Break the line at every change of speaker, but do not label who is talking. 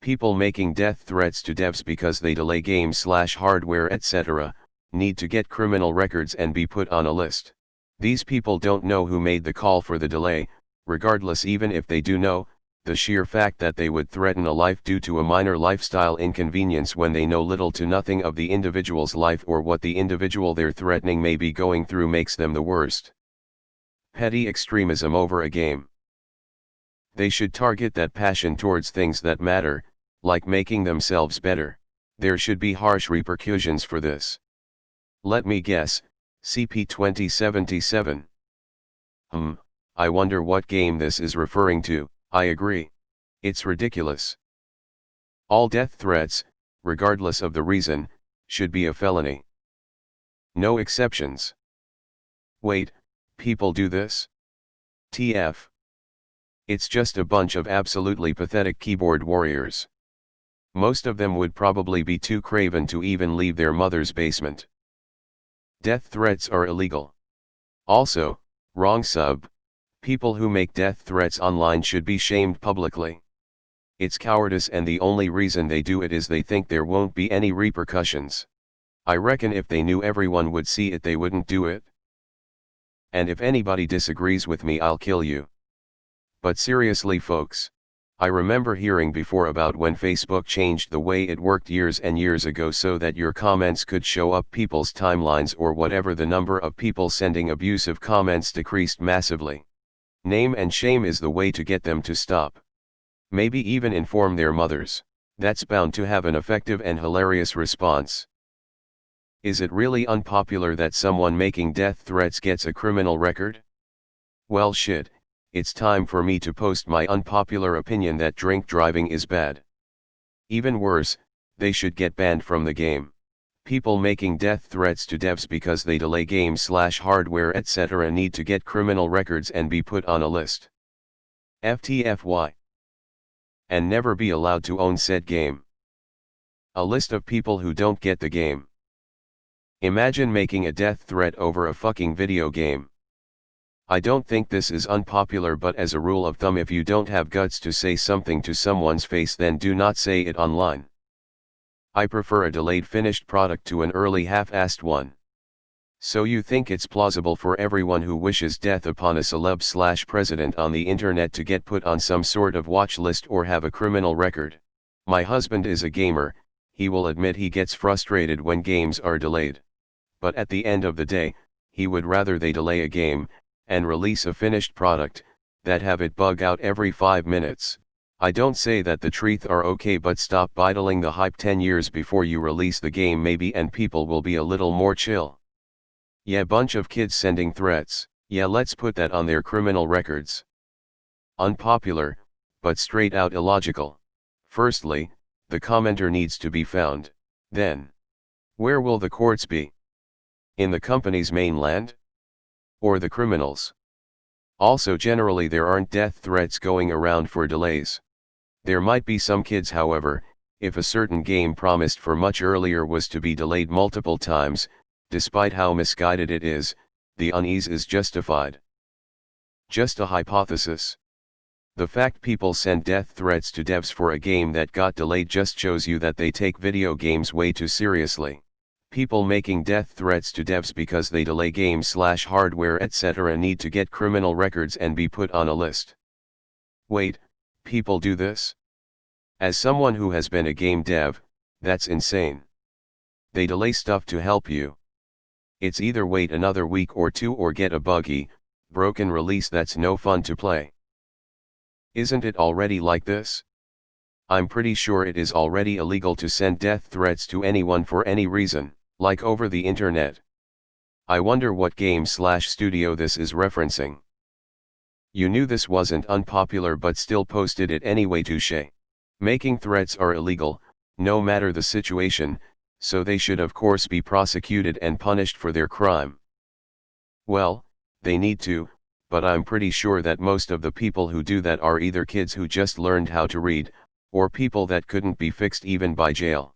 People making death threats to devs because they delay games/hardware etc., need to get criminal records and be put on a list. These people don't know who made the call for the delay. Regardless, even if they do know, the sheer fact that they would threaten a life due to a minor lifestyle inconvenience when they know little to nothing of the individual's life or what the individual they're threatening may be going through makes them the worst. Petty extremism over a game. They should target that passion towards things that matter, like making themselves better. There should be harsh repercussions for this. Let me guess, CP 2077. I wonder what game this is referring to. I agree. It's ridiculous. All death threats, regardless of the reason, should be a felony. No exceptions. Wait, people do this? TF. It's just a bunch of absolutely pathetic keyboard warriors. Most of them would probably be too craven to even leave their mother's basement. Death threats are illegal. Also, wrong sub. People who make death threats online should be shamed publicly. It's cowardice, and the only reason they do it is they think there won't be any repercussions. I reckon if they knew everyone would see it, they wouldn't do it. And if anybody disagrees with me, I'll kill you. But seriously folks, I remember hearing before about when Facebook changed the way it worked years and years ago so that your comments could show up people's timelines or whatever. The number of people sending abusive comments decreased massively. Name and shame is the way to get them to stop. Maybe even inform their mothers. That's bound to have an effective and hilarious response. Is it really unpopular that someone making death threats gets a criminal record? Well shit, it's time for me to post my unpopular opinion that drink driving is bad. Even worse, they should get banned from the game. People making death threats to devs because they delay games/hardware etc. need to get criminal records and be put on a list. FTFY. And never be allowed to own said game. A list of people who don't get the game. Imagine making a death threat over a fucking video game. I don't think this is unpopular, but as a rule of thumb, if you don't have guts to say something to someone's face, then do not say it online. I prefer a delayed finished product to an early half-assed one. So you think it's plausible for everyone who wishes death upon a celeb/president on the internet to get put on some sort of watch list or have a criminal record? My husband is a gamer. He will admit he gets frustrated when games are delayed. But at the end of the day, he would rather they delay a game, and release a finished product, that have it bug out every 5 minutes. I don't say that the truth are okay, but stop idling the hype 10 years before you release the game maybe, and people will be a little more chill. Yeah, bunch of kids sending threats, yeah, let's put that on their criminal records. Unpopular, but straight out illogical. Firstly, the commenter needs to be found. Then, where will the courts be? In the company's mainland? Or the criminals? Also, generally there aren't death threats going around for delays. There might be some kids, however, if a certain game promised for much earlier was to be delayed multiple times, despite how misguided it is, the unease is justified. Just a hypothesis. The fact people send death threats to devs for a game that got delayed just shows you that they take video games way too seriously. People making death threats to devs because they delay games/hardware etc. need to get criminal records and be put on a list. Wait, people do this? As someone who has been a game dev, that's insane. They delay stuff to help you. It's either wait another week or two or get a buggy, broken release that's no fun to play. Isn't it already like this? I'm pretty sure it is already illegal to send death threats to anyone for any reason, like over the internet. I wonder what game/studio this is referencing. You knew this wasn't unpopular but still posted it anyway. Touché. Making threats are illegal, no matter the situation, so they should of course be prosecuted and punished for their crime. Well, they need to, but I'm pretty sure that most of the people who do that are either kids who just learned how to read, or people that couldn't be fixed even by jail.